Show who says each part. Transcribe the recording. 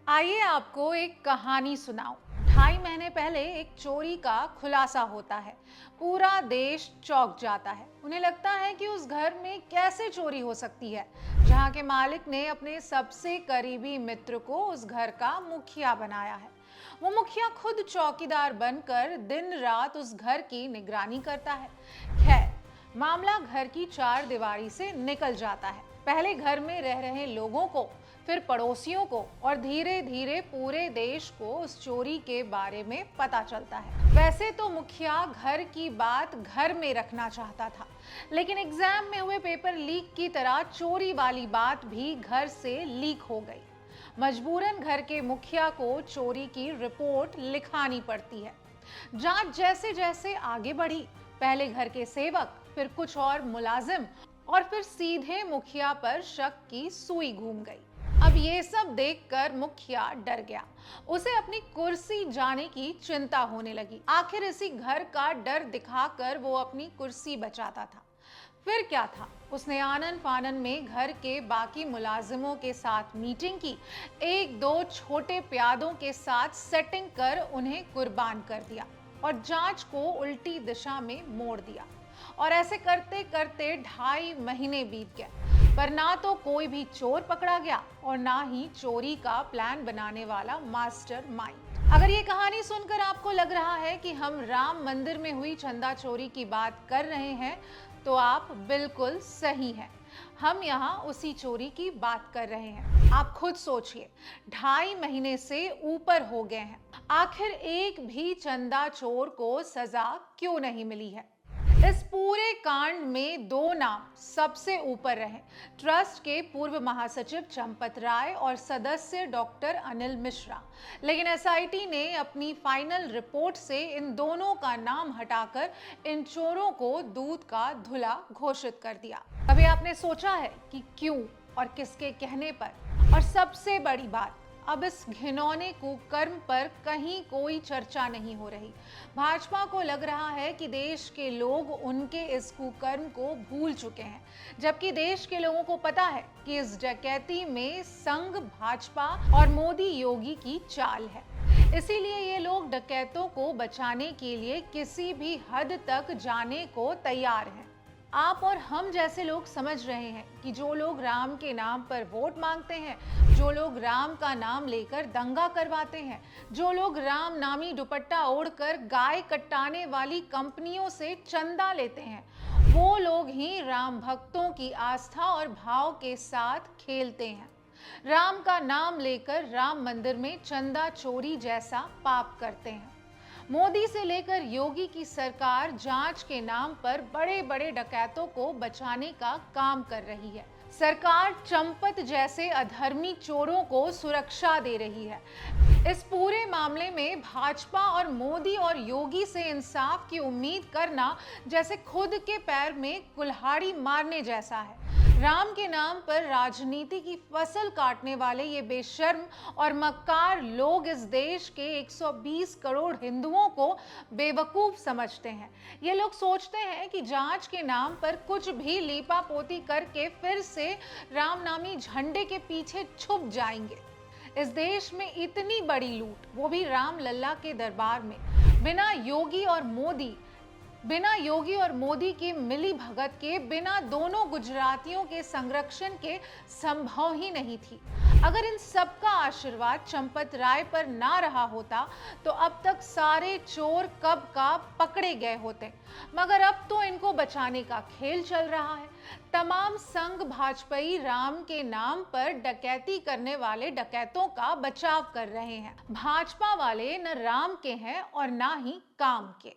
Speaker 1: आइए आपको एक कहानी सुनाऊं। 2.5 महीने पहले एक चोरी का खुलासा होता है। पूरा देश चौंक जाता है। उन्हें लगता है कि उस घर में कैसे चोरी हो सकती है, जहां के मालिक ने अपने सबसे करीबी मित्र को उस घर का मुखिया बनाया है। वो मुखिया खुद चौकीदार बनकर दिन रात उस घर की निगरानी करता है। खैर, मामला घर की चार दीवारी से निकल जाता है। पहले घर में रह रहे लोगों को, फिर पड़ोसियों को और धीरे धीरे पूरे देश को उस चोरी के बारे में पता चलता है। वैसे तो मुखिया घर की बात घर में रखना चाहता था, लेकिन एग्जाम में हुए पेपर लीक की तरह चोरी वाली बात भी घर से लीक हो गई। मजबूरन घर के मुखिया को चोरी की रिपोर्ट लिखानी पड़ती है। जांच जैसे जैसे आगे बढ़ी, पहले घर के सेवक, फिर कुछ और मुलाजिम और फिर सीधे मुखिया पर शक की सुई घूम गई। अब ये सब देखकर मुखिया डर गया। उसे अपनी कुर्सी जाने की चिंता होने लगी। आखिर इसी घर का डर दिखाकर वो अपनी कुर्सी बचाता था। फिर क्या था, उसने आनन फानन में घर के बाकी मुलाजिमों के साथ मीटिंग की, एक दो छोटे प्यादों के साथ सेटिंग कर उन्हें कुर्बान कर दिया और जांच को उल्टी दिशा में मोड़ दिया। और ऐसे करते करते 2.5 महीने बीत गए, पर ना तो कोई भी चोर पकड़ा गया और ना ही चोरी का प्लान बनाने वाला मास्टर माइंड। अगर ये कहानी सुनकर आपको लग रहा है कि हम राम मंदिर में हुई चंदा चोरी की बात कर रहे हैं, तो आप बिल्कुल सही हैं। हम यहाँ उसी चोरी की बात कर रहे हैं। आप खुद सोचिए, 2.5 महीने से ऊपर हो गए हैं, आखिर एक भी चंदा चोर को सजा क्यों नहीं मिली है? इस पूरे कांड में दो नाम सबसे ऊपर रहे, ट्रस्ट के पूर्व महासचिव चंपत राय और सदस्य डॉक्टर अनिल मिश्रा। लेकिन एसआईटी ने अपनी फाइनल रिपोर्ट से इन दोनों का नाम हटाकर इन चोरों को दूध का धुला घोषित कर दिया। कभी आपने सोचा है कि क्यों और किसके कहने पर? और सबसे बड़ी बात, अब इस घिनौने कुकर्म पर कहीं कोई चर्चा नहीं हो रही। भाजपा को लग रहा है कि देश के लोग उनके इस कुकर्म को भूल चुके हैं, जबकि देश के लोगों को पता है कि इस डकैती में संग भाजपा और मोदी योगी की चाल है। इसीलिए ये लोग डकैतों को बचाने के लिए किसी भी हद तक जाने को तैयार हैं। आप और हम जैसे लोग समझ रहे हैं कि जो लोग राम के नाम पर वोट मांगते हैं, जो लोग राम का नाम लेकर दंगा करवाते हैं, जो लोग राम नामी दुपट्टा ओढ़कर गाय कटाने वाली कंपनियों से चंदा लेते हैं, वो लोग ही राम भक्तों की आस्था और भाव के साथ खेलते हैं। राम का नाम लेकर राम मंदिर में चंदा चोरी जैसा पाप करते हैं। मोदी से लेकर योगी की सरकार जांच के नाम पर बड़े बड़े डकैतों को बचाने का काम कर रही है। सरकार चंपत जैसे अधर्मी चोरों को सुरक्षा दे रही है। इस पूरे मामले में भाजपा और मोदी और योगी से इंसाफ की उम्मीद करना जैसे खुद के पैर में कुल्हाड़ी मारने जैसा है। राम के नाम पर राजनीति की फसल काटने वाले ये बेशर्म और मक्कार लोग इस देश के 120 करोड़ हिंदुओं को बेवकूफ समझते हैं। ये लोग सोचते हैं कि जांच के नाम पर कुछ भी लीपापोती करके फिर से राम नामी झंडे के पीछे छुप जाएंगे। इस देश में इतनी बड़ी लूट, वो भी राम लल्ला के दरबार में, बिना योगी और मोदी की मिली भगत के, बिना दोनों गुजरातियों के संरक्षण के संभव ही नहीं थी। अगर इन सबका आशीर्वाद चंपत राय पर ना रहा होता तो अब तक सारे चोर कब का पकड़े गए होते। मगर अब तो इनको बचाने का खेल चल रहा है। तमाम संघ भाजपाई राम के नाम पर डकैती करने वाले डकैतों का बचाव कर रहे हैं। भाजपा वाले न राम के हैं और ना ही काम के।